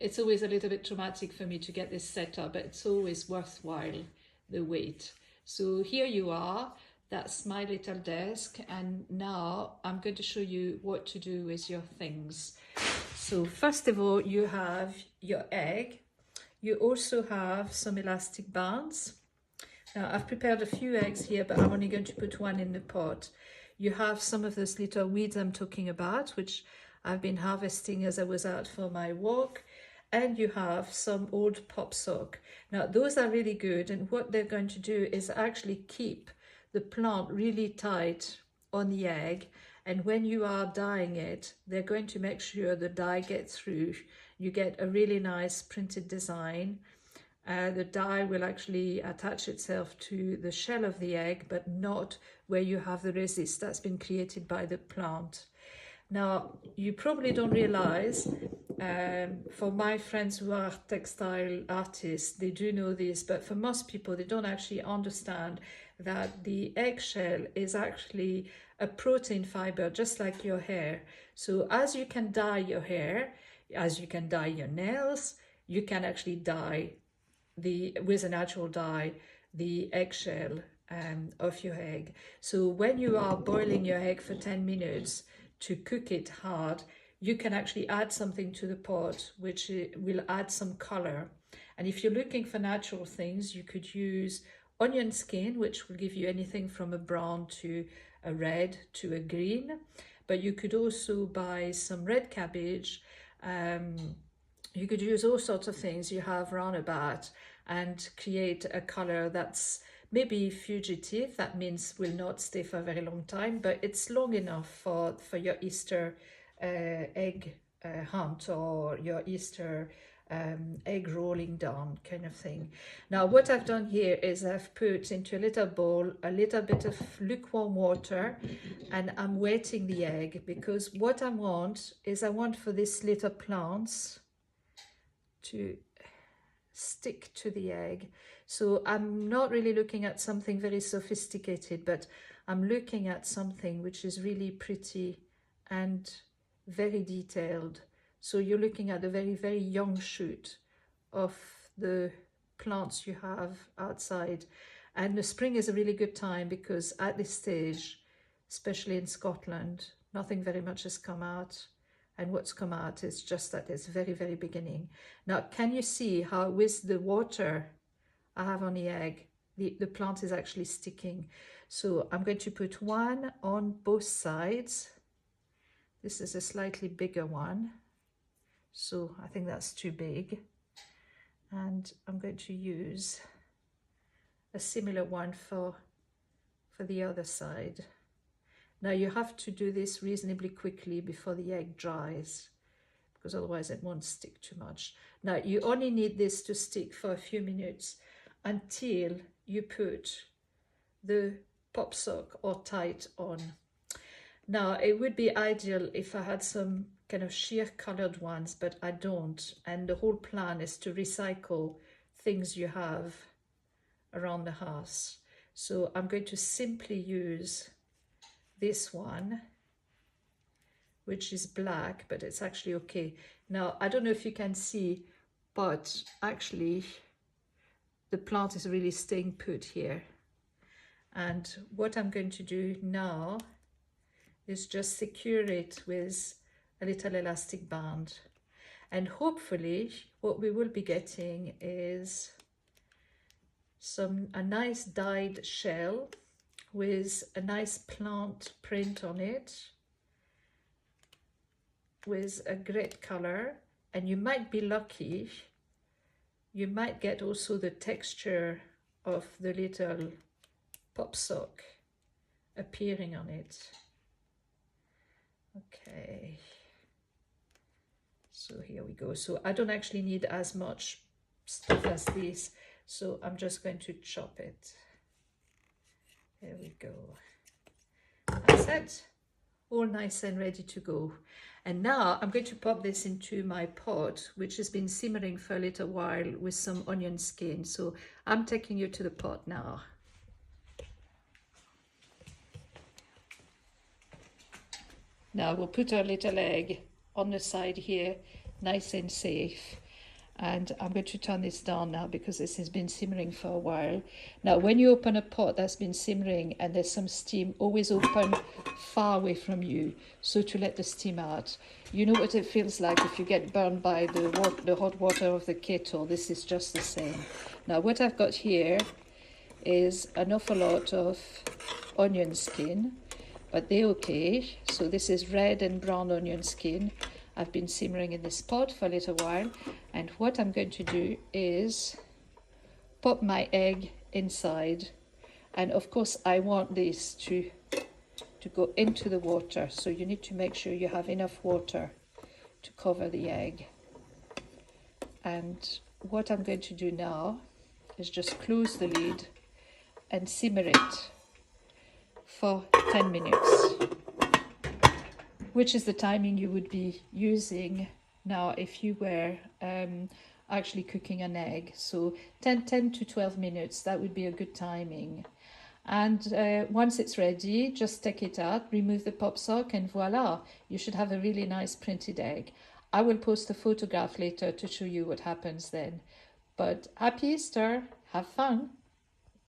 it's always a little bit traumatic for me to get this set up, but it's always worthwhile the wait. So here you are, that's my little desk, and now I'm going to show you what to do with your things. So first of all, you have your egg. You also have some elastic bands. Now I've prepared a few eggs here, but I'm only going to put one in the pot. You have some of those little weeds I'm talking about, which I've been harvesting as I was out for my walk. And you have some old pop sock. Now those are really good, and what they're going to do is actually keep the plant really tight on the egg, and when you are dyeing it, they're going to make sure the dye gets through. You get a really nice printed design. The dye will actually attach itself to the shell of the egg, but not where you have the resist that's been created by the plant. Now, you probably don't realize, for my friends who are textile artists, they do know this, but for most people, they don't actually understand that the eggshell is actually a protein fiber, just like your hair. So as you can dye your hair, as you can dye your nails, you can actually dye with a natural dye, the eggshell of your egg. So when you are boiling your egg for 10 minutes to cook it hard, you can actually add something to the pot which will add some color. And if you're looking for natural things, you could use onion skin, which will give you anything from a brown to a red to a green. But you could also buy some red cabbage. You could use all sorts of things you have roundabout and create a color that's maybe fugitive. That means will not stay for a very long time, but it's long enough for your Easter egg hunt or your Easter egg rolling down kind of thing. Now what I've done here is I've put into a little bowl a little bit of lukewarm water, and I'm wetting the egg, because what I want is I want for these little plants to stick to the egg. So I'm not really looking at something very sophisticated, but I'm looking at something which is really pretty and very detailed. So you're looking at a very, very young shoot of the plants you have outside. And the spring is a really good time, because at this stage, especially in Scotland, nothing very much has come out. And what's come out is just at this very, very beginning. Now, can you see how with the water I have on the egg, the plant is actually sticking? So I'm going to put one on both sides. This is a slightly bigger one, so I think that's too big. And I'm going to use a similar one for the other side. Now you have to do this reasonably quickly before the egg dries, because otherwise it won't stick too much. Now you only need this to stick for a few minutes until you put the pop sock or tite on. Now it would be ideal if I had some kind of sheer colored ones, but I don't. And the whole plan is to recycle things you have around the house. So I'm going to simply use this one, which is black, but it's actually okay. Now, I don't know if you can see, but actually the plant is really staying put here. And what I'm going to do now is just secure it with a little elastic band. And hopefully what we will be getting is a nice dyed shell with a nice plant print on it, with a great color. And you might be lucky, you might get also the texture of the little pop sock appearing on it. Okay, so here we go. So I don't actually need as much stuff as this, so I'm just going to chop it. There we go. That's it. All nice and ready to go. And now I'm going to pop this into my pot, which has been simmering for a little while with some onion skin. So I'm taking you to the pot now. Now we'll put our little egg on the side here, nice and safe. And I'm going to turn this down now because this has been simmering for a while. Now, when you open a pot that's been simmering and there's some steam, always open far away from you, so to let the steam out. You know what it feels like if you get burned by the hot water of the kettle. This is just the same. Now, what I've got here is an awful lot of onion skin, but they're okay. So this is red and brown onion skin. I've been simmering in this pot for a little while, and what I'm going to do is pop my egg inside, and of course I want this to go into the water, so you need to make sure you have enough water to cover the egg. And what I'm going to do now is just close the lid and simmer it for 10 minutes, which is the timing you would be using now if you were actually cooking an egg. So 10 to 12 minutes, that would be a good timing. And once it's ready, just take it out, remove the pop sock, and voila, you should have a really nice printed egg. I will post a photograph later to show you what happens then. But happy Easter, have fun.